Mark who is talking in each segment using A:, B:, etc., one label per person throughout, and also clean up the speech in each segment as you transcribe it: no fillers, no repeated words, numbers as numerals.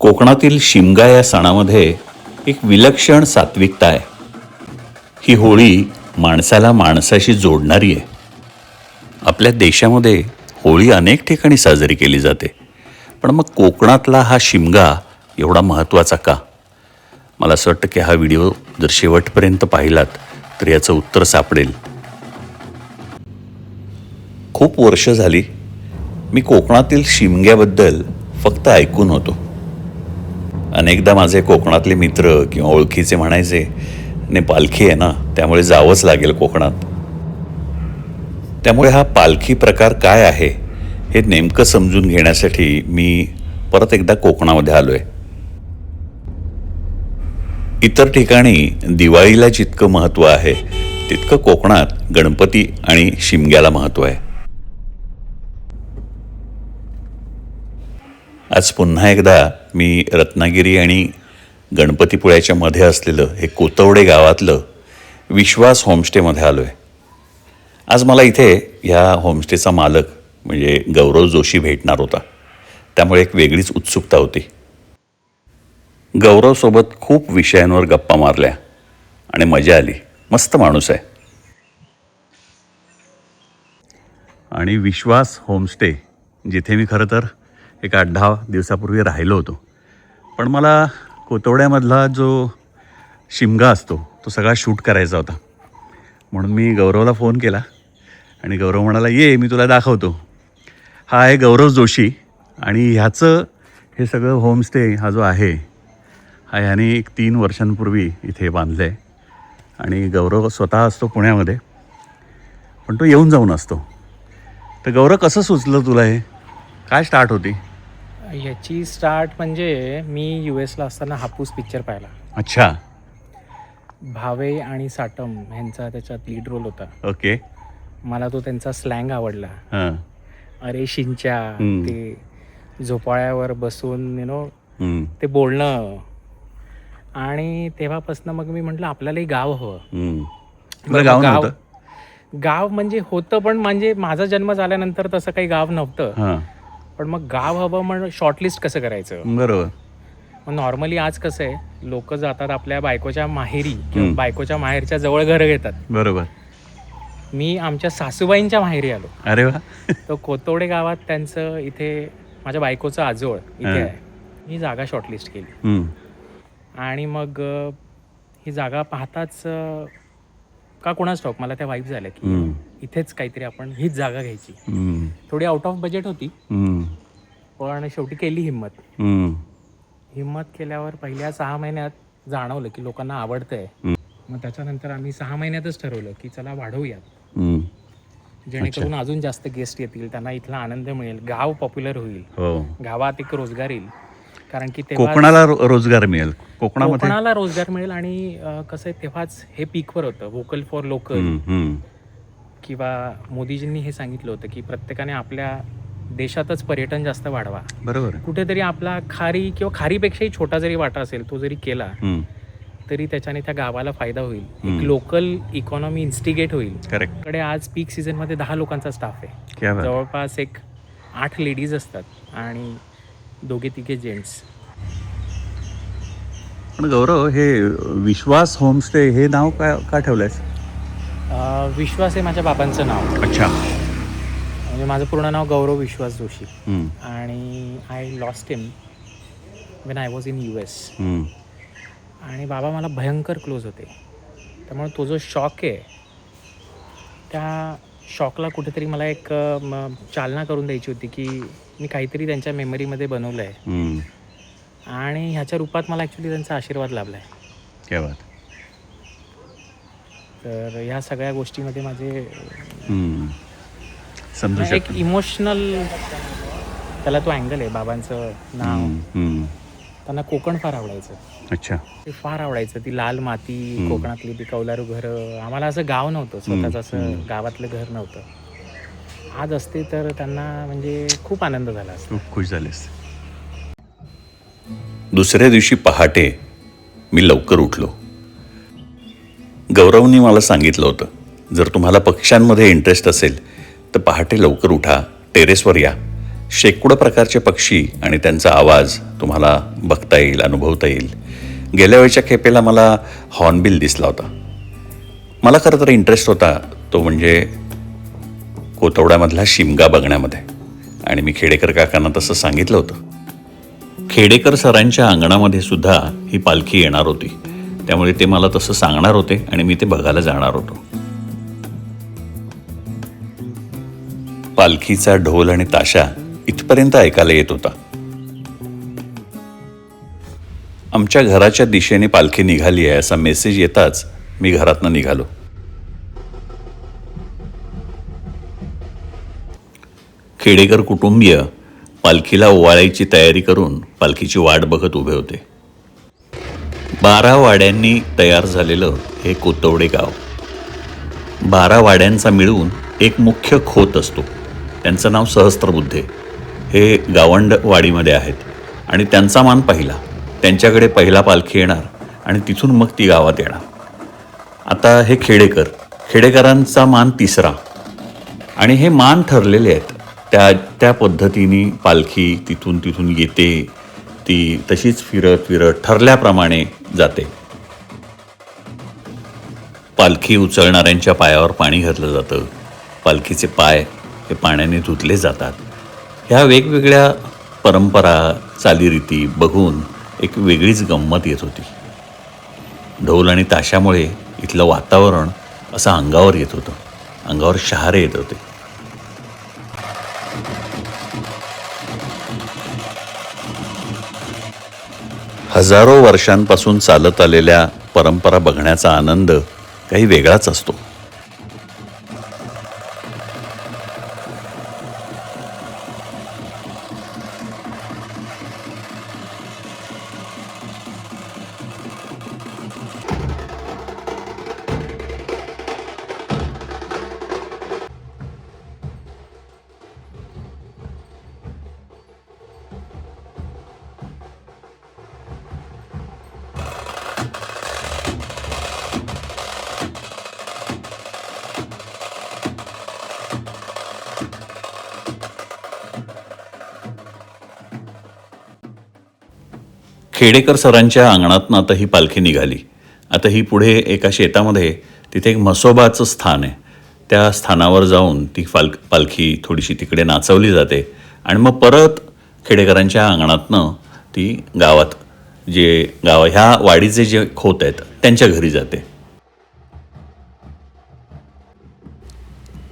A: कोकणातील शिमगा या सणामध्ये एक विलक्षण सात्विकता आहे. ही होळी माणसाला माणसाशी जोडणारी आहे. आपल्या देशामध्ये होळी अनेक ठिकाणी साजरी केली जाते, पण मग कोकणातला हा शिमगा एवढा महत्त्वाचा का? मला असं वाटतं की हा व्हिडिओ जर शेवटपर्यंत पाहिलात तर याचं उत्तर सापडेल. खूप वर्ष झाली मी कोकणातील शिमग्याबद्दल फक्त ऐकून होतो. अनेकदा माझे कोकणातले मित्र किंवा ओळखीचे म्हणायचे, ने पालखी आहे ना, त्यामुळे जावंच लागेल कोकणात. त्यामुळे हा पालखी प्रकार काय आहे हे नेमकं समजून घेण्यासाठी मी परत एकदा कोकणामध्ये आलोय. इतर ठिकाणी दिवाळीला जितकं महत्त्व आहे तितकं कोकणात गणपती आणि शिमग्याला महत्त्व आहे. आज पुन्हा एकदा मी रत्नागिरी आणि गणपतीपुळ्याच्या मध्ये असलेलं हे कोतवडे गावातलं विश्वास होमस्टेमध्ये आलो आहे. आज मला इथे ह्या होमस्टेचा मालक म्हणजे गौरव जोशी भेटणार होता, त्यामुळे एक वेगळीच उत्सुकता होती. गौरवसोबत खूप विषयांवर गप्पा मारल्या आणि मजा आली. मस्त माणूस आहे. आणि विश्वास होमस्टे जिथे मी खरं तर एक 8-10 दिवसापूर्वी राहिलो होतो, पण मला कोतवड्यामधला जो शिमगा असतो तो सगळा शूट करायचा होता. म्हणून मी गौरवला फोन केला आणि गौरव म्हणाला, ये मी तुला दाखवतो. हा आहे गौरव जोशी आणि ह्याचं हे सगळं होमस्टे हा जो आहे हा ह्याने एक 3 वर्षांपूर्वी इथे बांधलं आहे. आणि गौरव स्वतः असतो पुण्यामध्ये, पण तो येऊन जाऊन असतो. तर गौरव, कसं सुचलं तुला हे? काय स्टार्ट होती
B: याची स्टार्ट म्हणजे मी US ला असताना हापूस पिक्चर पाहिला.
A: अच्छा,
B: भावे आणि साटम ह्यांचा त्याच्यात लीड रोल होता.
A: ओके.
B: मला तो त्यांचा स्लँग आवडला.
A: हां.
B: अरे शिंच्या, ते झोपाळ्यावर बसून ते बोलणं. आणि तेव्हापासून मग मी म्हटलं आपल्यालाही गाव हवं. गाव म्हणजे होतं, पण म्हणजे माझा जन्म झाल्यानंतर तसं काही गाव नव्हतं. पण मग गाव हवं म्हणून शॉर्टलिस्ट कसं करायचं.
A: बरोबर.
B: मग नॉर्मली आज कसं आहे, लोक जातात आपल्या बायकोच्या माहेरी किंवा बायकोच्या माहेरच्या जवळ घरं घेतात.
A: बरोबर.
B: मी आमच्या सासूबाईंच्या माहेरी आलो.
A: अरे वा.
B: तो कोतवडे गावात त्यांचं इथे माझ्या बायकोचं आजोळ इथे आहे. ही जागा शॉर्टलिस्ट केली आणि मग ही जागा पाहताच का कोणाच ठाऊक मला त्या वाईफ झाल्या की इथेच काहीतरी आपण हीच जागा घ्यायची. थोडी आउट ऑफ बजेट होती, पण शेवटी केली हिम्मत केल्यावर पहिल्या 6 महिन्यात जाणवलं की लोकांना आवडतंय. मग त्याच्यानंतर आम्ही 6 महिन्यातच ठरवलं की चला वाढवूयात, जेणेकरून अजून जास्त गेस्ट येतील, त्यांना इथला आनंद मिळेल, गाव पॉप्युलर होईल, गावात एक रोजगार येईल. कारण की
A: कोकणाला रोजगार मिळेल, कोकणाला
B: रोजगार मिळेल. आणि कसं आहे, तेव्हाच हे पीकवर होतं वोकल फॉर लोकल. किंवा मोदीजींनी हे सांगितलं होतं की प्रत्येकाने आपल्या देशातच पर्यटन जास्त वाढवा.
A: बरोबर.
B: कुठेतरी आपला खारी किंवा खारीपेक्षाही छोटा जरी वाटा असेल तो जरी केला तरी त्याच्याने त्या गावाला फायदा होईल. एक लोकल इकॉनॉमी इन्स्टिगेट होईल.
A: करेक्ट.
B: कडे आज पीक सीझन मध्ये 10 लोकांचा स्टाफ आहे. जवळपास एक 8 लेडीज असतात आणि 2-3 जेंट्स.
A: पण गौरव, हे विश्वास होमस्टे हे नाव का ठेवलंयस?
B: विश्वास हे माझ्या बाबांचं नाव.
A: अच्छा.
B: म्हणजे माझं पूर्ण नाव गौरव विश्वास जोशी. आणि I lost him when I was in US. आणि बाबा मला भयंकर क्लोज होते, त्यामुळे तो जो शॉक आहे त्या शॉकला कुठेतरी मला एक चालना करून द्यायची होती की मी काहीतरी त्यांच्या मेमरीमध्ये बनवलं आहे. आणि ह्याच्या रूपात मला ॲक्च्युली त्यांचा आशीर्वाद लाभला आहे.
A: क्या बात.
B: तर ह्या सगळ्या गोष्टीमध्ये माझे
A: एक
B: इमोशनल त्याला तो अँगल आहे. बाबांचं नाव, त्यांना कोकण फार आवडायचं.
A: अच्छा.
B: ते फार आवडायचं, ती लाल माती कोकणातली, ती कौलारू घरं. आम्हाला असं गाव नव्हतं, स्वतःच असं गावातलं घर नव्हतं. आज असते तर त्यांना म्हणजे खूप आनंद झाला असता.
A: खूप खुश झालेस. दुसऱ्या दिवशी पहाटे मी लवकर उठलो. गौरवनी मला सांगितलं होतं, जर तुम्हाला पक्ष्यांमध्ये इंटरेस्ट असेल तर पहाटे लवकर उठा, टेरेसवर या, शेकडो प्रकारचे पक्षी आणि त्यांचा आवाज तुम्हाला बघता येईल, अनुभवता येईल. गेल्या वेळच्या खेपेला मला हॉर्नबिल दिसला होता. मला खरं तर इंटरेस्ट होता तो म्हणजे कोथवड्यामधला शिमगा बघण्यामध्ये, आणि मी खेडेकर काकांना तसं सांगितलं होतं. खेडेकर सरांच्या अंगणामध्ये सुद्धा ही पालखी येणार होती, त्यामुळे ते मला तसं सांगणार होते आणि मी ते बघायला जाणार होतो. पालखीचा ढोल आणि ताशा इथपर्यंत ऐकायला येत होता. आमच्या घराच्या दिशेने पालखी निघाली आहे असा मेसेज येताच मी घरातनं निघालो. खेडेकर कुटुंबीय पालखीला ओवाळायची तयारी करून पालखीची वाट बघत उभे होते. 12 वाड्यांनी तयार झालेलं हे कोथवडे गाव. 12 वाड्यांचा मिळून एक मुख्य खोत असतो. त्यांचं नाव सहस्त्रबुद्धे. हे गावंड वाडीमध्ये आहेत आणि त्यांचा मान पहिला. त्यांच्याकडे पहिला पालखी येणार आणि तिथून मग ती गावात येणार. आता हे खेडेकरांचा मान तिसरा, आणि हे मान ठरलेले आहेत. त्या पद्धतीने पालखी तिथून येते, ती तशीच फिरत ठरल्याप्रमाणे जाते. पालखी उचलणाऱ्यांच्या पायावर पाणी घातलं जातं. पालखीचे पाय हे पाण्याने धुतले जातात. ह्या वेगवेगळ्या परंपरा, चालीरीती बघून एक वेगळीच गंमत येत होती. ढोल आणि ताशामुळे इथलं वातावरण असं अंगावर येत होतं. अंगावर शहारे येत होते. हजारो वर्षांपासून चालत आलेल्या परंपरा बघण्याचा आनंद काही वेगळाच असतो. खेडेकर सरांच्या अंगणातनं आता ही पालखी निघाली. आता ही पुढे एका शेतामध्ये तिथे एक म्हसोबाचं स्थान आहे. त्या स्थानावर जाऊन ती पालखी थोडीशी तिकडे नाचवली जाते आणि मग परत खेडेकरांच्या अंगणातनं ती ह्या वाडीचे जे खोत आहेत त्यांच्या घरी जाते.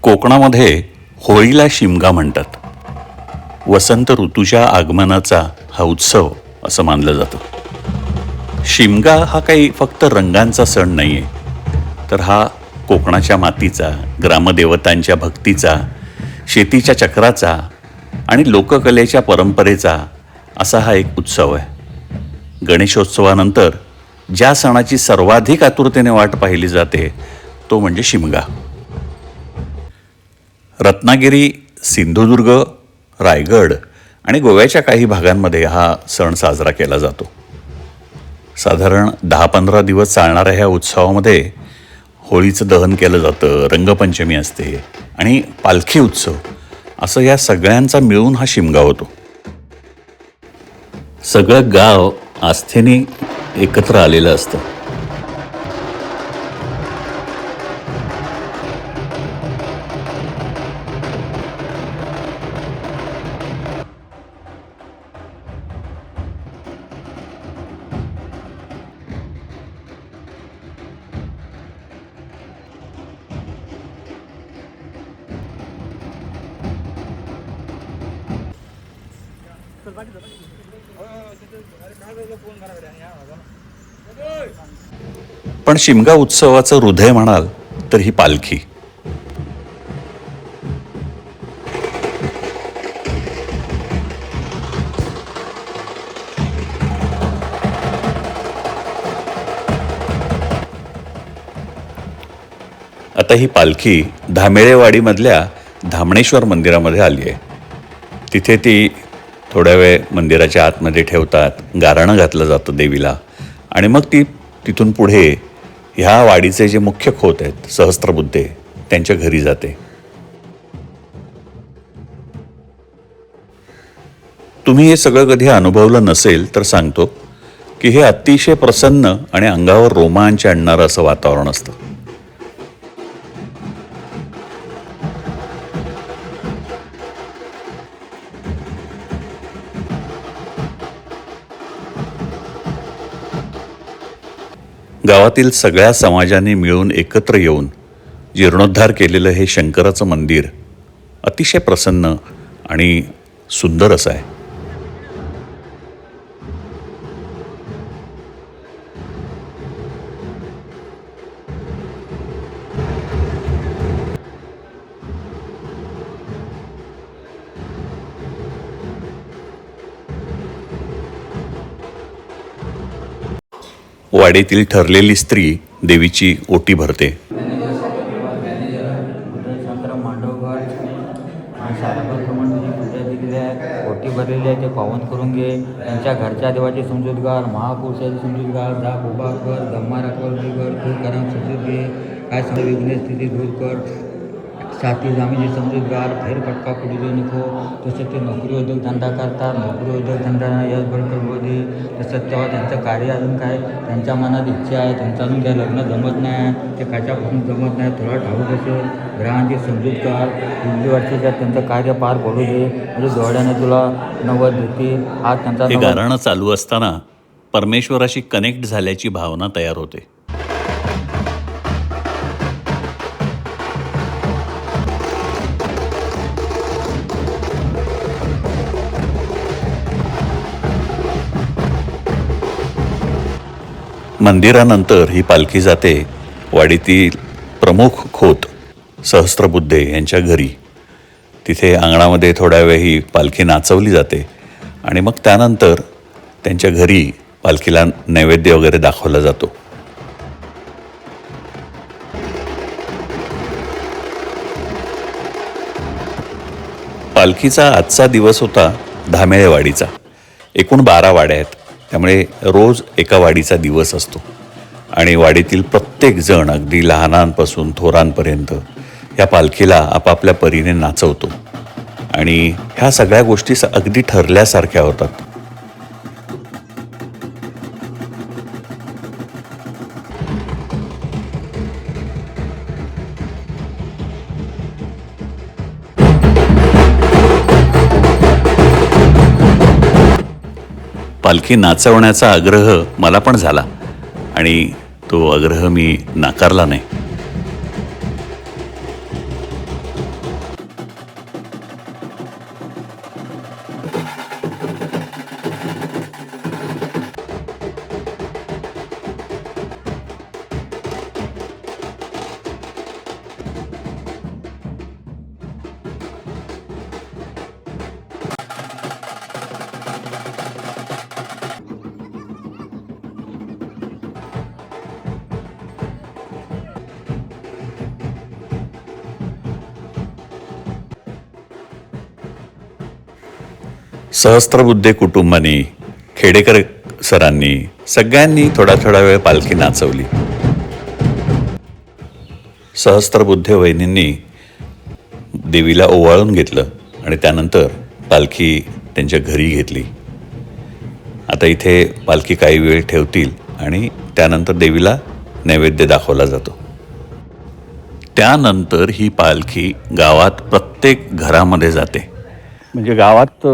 A: कोकणामध्ये होळीला शिमगा म्हणतात. वसंत ऋतूच्या आगमनाचा हा उत्सव असं मानलं जातं. शिमगा हा काही फक्त रंगांचा सण नाही आहे, तर हा कोकणाच्या मातीचा, ग्रामदेवतांच्या भक्तीचा, शेतीच्या चक्राचा आणि लोककलेच्या परंपरेचा असा हा एक उत्सव आहे. गणेशोत्सवानंतर ज्या सणाची सर्वाधिक आतुरतेने वाट पाहिली जाते तो म्हणजे शिमगा. रत्नागिरी, सिंधुदुर्ग, रायगड आणि गोव्याच्या काही भागांमध्ये हा सण साजरा केला जातो. साधारण 10-15 दिवस चालणाऱ्या ह्या उत्सवामध्ये होळीचं दहन केलं जातं, रंगपंचमी असते आणि पालखी उत्सव, असं या सगळ्यांचा मिळून हा शिमगा होतो. सगळं गाव आस्थेने एकत्र आलेलं असतं. पण शिमगा उत्सवाचं हृदय म्हणाल तर ही पालखी. आता ही पालखी धामेळेवाडीमधल्या धामणेश्वर मंदिरामध्ये आली आहे. तिथे ती थोड्या वेळ मंदिराच्या आतमध्ये ठेवतात, गाराणं घातलं जातं देवीला आणि मग ती तिथून पुढे ह्या वाडीचे जे मुख्य खोत आहेत सहस्त्रबुद्धे त्यांच्या घरी जाते. तुम्ही हे सगळं कधी अनुभवलं नसेल तर सांगतो की हे अतिशय प्रसन्न आणि अंगावर रोमांच आणणारं असं वातावरण असतं. गावातील सगळ्या समाजाने मिळून एकत्र येऊन जीर्णोद्धार केलेलं हे शंकराचं मंदिर अतिशय प्रसन्न आणि सुंदर असं आहे. वाडीतील ठरलेली स्त्री देवीची ओटी भरते.
C: शंकर मांडवगड आणि सारंगड क्रमांकाची पूजा दिलेली आहे, ओटी भरलेली आहे, ते पावन करून घे. त्यांच्या घरच्या देवाची समजूतगार, महापुरुषाची समजूतगार, दाप उभा कर, दम्मा राखवर कर, दूर करा समजूत घे, काय समजा विघ्न स्थिती दूर कर, साथी जामीची समजूतगार, फेरफटका पुढे देऊ नको. तसं ते नोकरी उद्योगधंदा करतात, नोकरी उद्योगधंदा यश भरकर बोधी. तसंच तेव्हा त्यांचं कार्य अजून काय त्यांच्या मनात इच्छा आहे, त्यांचं अजून काय लग्न जमत नाही, ते कशापासून जमत नाही, थोडा ठाऊक असेल, ग्रहांची समजूतगार, पुढल्या वर्षीच्या त्यांचं कार्य पार पडू दे, म्हणजे जोड्याने तुला नवद देतील. हा त्यांचा
A: हे गाणं चालू असताना परमेश्वराशी कनेक्ट झाल्याची भावना तयार होते. मंदिरानंतर ही पालखी जाते वाडीतील प्रमुख खोत सहस्त्रबुद्धे यांच्या घरी. तिथे अंगणामध्ये थोड्या वेळ ही पालखी नाचवली जाते आणि मग त्यानंतर त्यांच्या घरी पालखीला नैवेद्य वगैरे दाखवला जातो. पालखीचा आजचा दिवस होता धामेळेवाडीचा. एकूण 12 वाड्या आहेत, त्यामुळे रोज एका वाडीचा दिवस असतो आणि वाडीतील प्रत्येक जण अगदी लहानांपासून थोरांपर्यंत ह्या पालखीला आपापल्या परीने नाचवतो आणि ह्या सगळ्या गोष्टी अगदी ठरल्यासारख्या होतात. पालखी नाचवण्याचा आग्रह मला पण झाला आणि तो आग्रह मी नाकारला नाही. सहस्त्रबुद्धे कुटुंबाने, खेडेकर सरांनी, सगळ्यांनी थोडा थोडा वेळ पालखी नाचवली. सहस्त्रबुद्धे वहिनींनी देवीला ओवाळून घेतलं आणि त्यानंतर पालखी त्यांच्या घरी घेतली. आता इथे पालखी काही वेळ ठेवतील आणि त्यानंतर देवीला नैवेद्य दाखवला जातो. त्यानंतर ही पालखी गावात प्रत्येक घरामध्ये जाते. म्हणजे गावात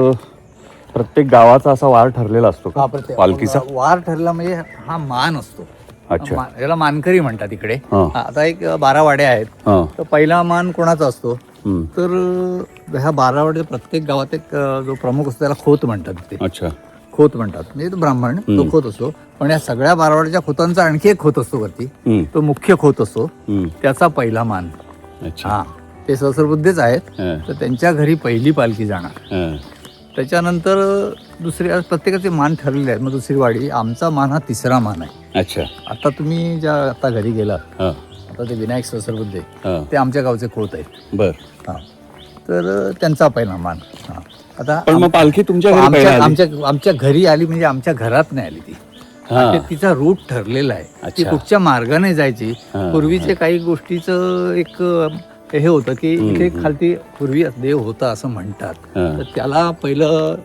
A: प्रत्येक गावाचा असा वार ठरलेला असतो का पालखीचा?
D: वार ठरला म्हणजे हा मान असतो.
A: अच्छा.
D: याला मानकरी म्हणतात इकडे.
A: हा.
D: आता एक 12 वाड्या आहेत,
A: हां.
D: तर पहिला मान कोणाचा असतो?
A: हं.
D: तर ह्या 12 वाड्या प्रत्येक गावात एक जो प्रमुख असतो त्याला खोत म्हणतात. ते
A: अच्छा.
D: खोत म्हणतात, म्हणजे तो ब्राह्मण तो खोत असतो. पण या सगळ्या 12 वाड्याच्या खोतांचा आणखी एक खोत असतो वरती, तो मुख्य खोत असतो, त्याचा पहिला मान.
A: अच्छा.
D: हा, ते सहस्त्रबुद्धेच आहेत.
A: हां.
D: तर त्यांच्या घरी पहिली पालखी जाणार.
A: हां.
D: त्याच्यानंतर दुसरी, प्रत्येकाचे मान ठरलेले आहेत. मग दुसरी वाडी, आमचा मान हा तिसरा मान आहे.
A: अच्छा.
D: आता तुम्ही ज्या आता घरी गेलात,
A: हां.
D: आता ते विनायक सहस्त्रबुद्धे
A: हां.
D: ते आमच्या गावचे खोत आहेत.
A: बर.
D: हा, तर त्यांचा पहिला मान. हा, आता
A: पण मग पालखी तुमच्या घरी पहिला आली?
D: आमच्या घरी आली, म्हणजे आमच्या घरात नाही आली ती.
A: हां.
D: ते तिचा रूट ठरलेला आहे. ती
A: अच्छा.
D: कुठच्या मार्गाने जायची.
A: हां.
D: पूर्वीचे काही गोष्टीचं एक हे होतं की इथे खालती पूर्वी देव होता असं म्हणतात.
A: हां.
D: तर त्याला पहिलं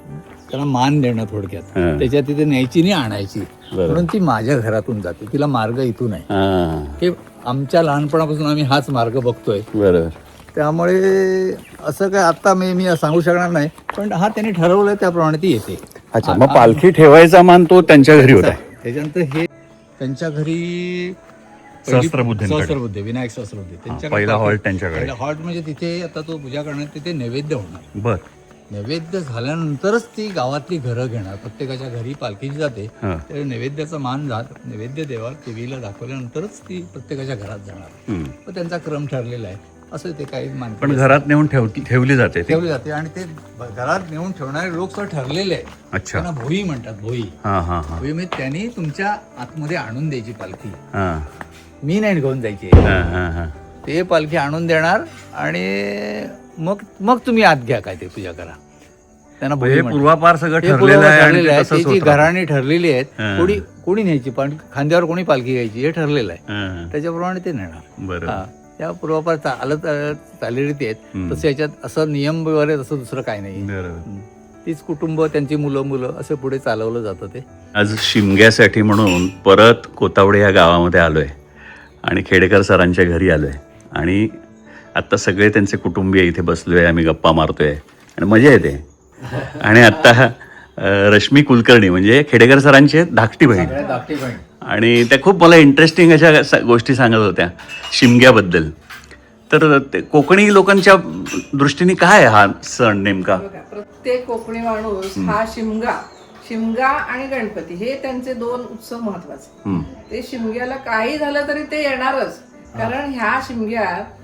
D: त्यांना मान देणं थोडक्यात.
A: हां.
D: त्याच्यात तिथे न्यायची नाही आणायची,
A: बरोबर.
D: म्हणून ती माझ्या घरातून जाते, तिला मार्ग इथून आहे.
A: हां,
D: हे आमच्या लहानपणापासून आम्ही हाच मार्ग बघतोय.
A: बरोबर.
D: त्यामुळे असं काय आता मी सांगू शकणार नाही, पण हा त्यांनी ठरवलंय त्याप्रमाणे ती येते.
A: अच्छा, मग पालखी ठेवायचा मान तो त्यांच्या घरी होता.
D: त्याच्यानंतर हे त्यांच्या घरी
A: सहस्त्रबुद्धेंकडे.
D: विनायक सहस्त्रबुद्धे त्यांच्याकडे
A: पहिला हॉल्ट त्यांच्याकडे.
D: पहिला हॉल्ट म्हणजे तिथे आता तो पूजा करणार, तिथे नैवेद्य होणार.
A: बर.
D: नैवेद्य झाल्यानंतरच ती गावातली घरं घेणार. प्रत्येकाच्या घरी पालखी जाते,
A: हां.
D: तर नैवेद्याचा मान नैवेद्य देवा टीव्हीला दाखवल्यानंतरच ती प्रत्येकाच्या घरात जाणार. मग त्यांचा क्रम ठरलेला आहे. असं ते काही मानतात.
A: पण घरात नेऊन ठेवली जाते ती?
D: ठेवली जाते आणि ते घरात नेऊन ठेवणारे लोक सगळं ठरलेले आहे.
A: अच्छा.
D: त्यांना भोई म्हणतात. भोई
A: हां हां हां
D: भोई म्हणजे त्यांनी तुमच्या आतमध्ये आणून द्यायची पालखी.
A: हां
D: मी नाही घेऊन जायची.
A: हां हां हां
D: ते पालखी आणून देणार आणि मग तुम्ही आत घ्या, काय ते पूजा करा. त्यांना भोई
A: हे
D: म्हणतात.
A: पूर्वापार सगळं
D: हे
A: ठरलेलं
D: पूर्व
A: आहे आणि
D: ठरलेलं
A: ते
D: आहे.
A: तसंच
D: त्याची
A: होत राहतं.
D: घराणी ठरलेली आहेत.
A: हां.
D: कोणी न्यायची, पण खांद्यावर कोणी पालखी घ्यायची हे ठरलेलं आहे.
A: हां.
D: त्याच्याप्रमाणे ते नेणार.
A: बरं.
D: हा, त्या पूर्वापार चालीरीती आहेत. तसं याच्यात असं नियम वगैरे तसं दुसरं काही नाही.
A: बरोबर.
D: तीच कुटुंब, त्यांची मुलं असं पुढे चालवलं जातं ते.
A: आज शिमग्यासाठी म्हणून परत कोतावडे या गावामध्ये आलोय आणि खेडेकर सरांच्या घरी आलोय आणि आत्ता सगळे त्यांचे कुटुंबीय इथे बसलोय, आम्ही गप्पा मारतोय आणि मजा येते. आणि आत्ता रश्मी कुलकर्णी म्हणजे खेडेकर सरांची धाकटी बहीण,
D: धाकटी बहीण.
A: आणि त्या खूप मला इंटरेस्टिंग अशा गोष्टी सांगत होत्या शिमग्याबद्दल. तर ते कोकणी लोकांच्या दृष्टीने काय हा सण नेमका?
E: बघा, प्रत्येक कोकणी माणूस हा शिमगा आणि गणपती हे त्यांचे दोन उत्सव महत्वाचे. ते शिमग्याला काही झालं तरी ते येणारच, कारण ह्या शिमग्यात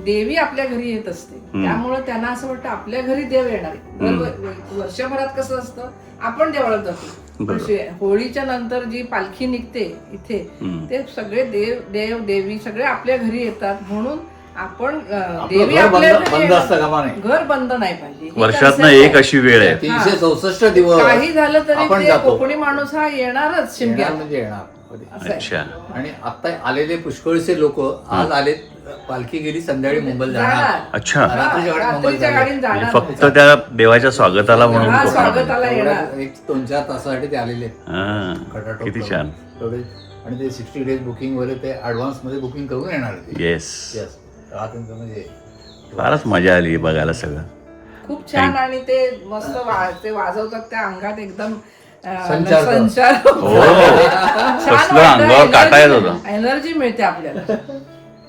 E: देवी आपल्या घरी येत असते. त्यामुळे त्यांना असं वाटतं आपल्या घरी देव येणार आहे. वर्षभरात कसं असतं, आपण देवळात जातो, होळीच्या नंतर जी पालखी निघते इथे, ते सगळे देव देवी सगळे आपल्या घरी येतात. म्हणून आपण देवी आपल्या घर बंद नाही पाहिजे.
A: वर्षातनं एक अशी वेळ आहे.
D: 364 दिवस
E: काही झालं तरी
D: आपण
E: ते
D: जातो.
E: कोकणी माणूस हा येणारच शिमग्यात.
D: म्हणजे येणार.
E: असं आहे.
A: अच्छा.
D: आणि आता आलेले पुष्कळसे लोक आज आले, पालखी गेली, संध्याकाळी मुंबईला जाणार.
E: जाणार.
A: अच्छा.
D: रात्रीच्या गाडीत मुंबईला
E: रात्रीच्या गाडीने
A: म्हणजे
E: जाणार.
A: फक्त त्या देवाच्या स्वागताला म्हणून
E: हा,
A: कोकणात.
E: स्वागताला येणार.
D: एक 2-4 तासासाठी ते आलेले आहेत.
A: हां,
D: खटाटोप
A: किती
D: करून.
A: छान.
D: तेवढे. आणि ते 60 डेज बुकिंग वगैरे ते ऍडव्हान्स मध्ये बुकिंग करून येणार ते.
A: येस.
D: Yes. त्यांचं म्हणजे
A: फारच मजा आली बघायला सगळं.
E: खूप छान. आणि ते मस्त ते वाजवतात, त्या अंगात एकदम
D: संचार करतो.
E: संचार
A: हो. कसलं अंगावर काटा येत होता.
E: एनर्जी मिळते आपल्याला.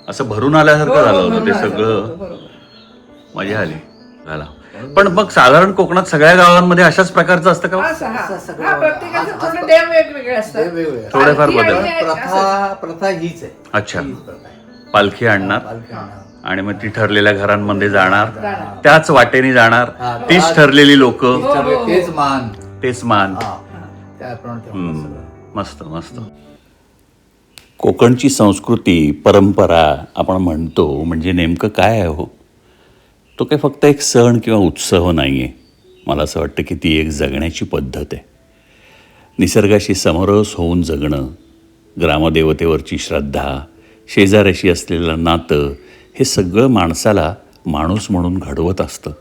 A: असं भरून आल्यासारखं झालं होतं ते सगळं.
E: बरोबर.
A: मजा आली झाला. पण मग साधारण कोकणात सगळ्या गावांमध्ये अशाच प्रकारचं असतं का?
E: हा, प्रत्येकाचे थोडे देव वेगवेगळे असतात.
D: वेगवेगळे.
A: थोडेफार
E: पालखी
A: बदल.
E: आणि
D: प्रथा हीच आहे.
A: अच्छा.
D: हीच प्रथा आहे.
A: पालखी आणणार
D: पालखी आणणार.
A: आणि मग ती ठरलेल्या घरांमध्ये जाणार,
E: जाणार.
A: त्याच वाटेने जाणार,
D: हा.
A: तीच ठरलेली लोक,
D: सगळे तेच मान.
A: तेच मान.
D: हा. त्याप्रमाणे ठेवलं सगळं.
A: मस्त मस्त. कोकणची संस्कृती परंपरा आपण म्हणतो म्हणजे नेमकं काय आहे हो? तो काही फक्त एक सण किंवा उत्सव नाही आहे. मला असं वाटतं की ती एक जगण्याची पद्धत आहे. निसर्गाशी समरस होऊन जगणं, ग्रामदेवतेवरची श्रद्धा, शेजाऱ्याशी असलेलं नातं, हे सगळं माणसाला माणूस म्हणून घडवत असतं.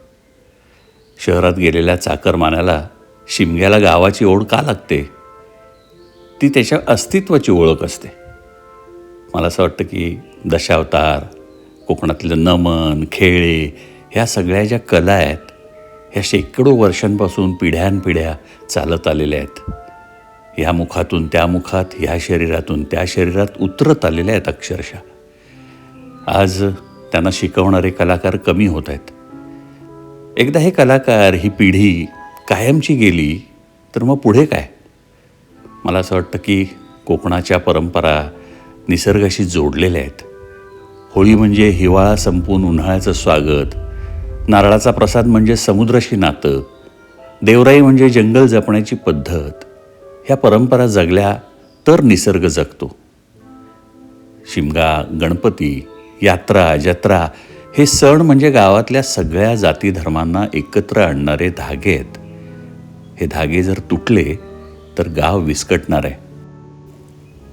A: शहरात गेलेल्या चाकरमान्याला शिमग्याला गावाची ओढ का लागते? ती त्याच्या अस्तित्वाची ओळख असते. मला असं वाटतं की दशावतार, कोकणातलं नमन, खेळे, ह्या सगळ्या ज्या कला आहेत, ह्या शेकडो वर्षांपासून पिढ्यानपिढ्या चालत आलेल्या आहेत. ह्या मुखातून त्या मुखात, ह्या शरीरातून त्या शरीरात उतरत आलेल्या आहेत अक्षरशः. आज त्यांना शिकवणारे कलाकार कमी होत आहेत. एकदा हे कलाकार, ही पिढी कायमची गेली तर मग पुढे काय? मला असं वाटतं की कोकणाच्या परंपरा निसर्गाशी जोडलेल्या आहेत. होळी म्हणजे हिवाळा संपून उन्हाळ्याचं स्वागत, नारळाचा प्रसाद म्हणजे समुद्राशी नातं, देवराई म्हणजे जंगल जपण्याची पद्धत. ह्या परंपरा जगल्या तर निसर्ग जगतो. शिमगा, गणपती, यात्रा, जत्रा हे सण म्हणजे गावातल्या सगळ्या जाती धर्मांना एकत्र आणणारे धागे आहेत. हे धागे जर तुटले तर गाव विस्कटणार आहे.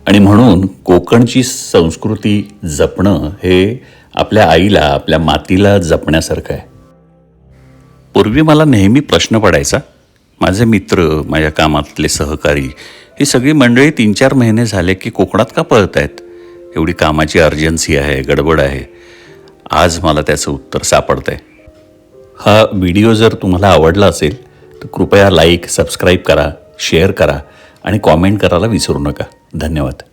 A: आणि म्हणून कोकणची संस्कृती जपणं हे आपल्या आईला, आपल्या मातीला जपण्यासारखं आहे. पूर्वी मला नेहमी प्रश्न पडायचा माझे मित्र, माझ्या कामातले सहकारी, ही सगळी मंडळी 3-4 महिने झाले की कोकणात का पळत आहेत? एवढी कामाची अर्जन्सी आहे, गडबड आहे. आज मला त्याचं उत्तर सापडतं आहे. हा व्हिडिओ जर तुम्हाला आवडला असेल तर कृपया लाईक, सबस्क्राईब करा, शेअर करा आणि कॉमेंट करायला विसरू नका. धन्यवाद.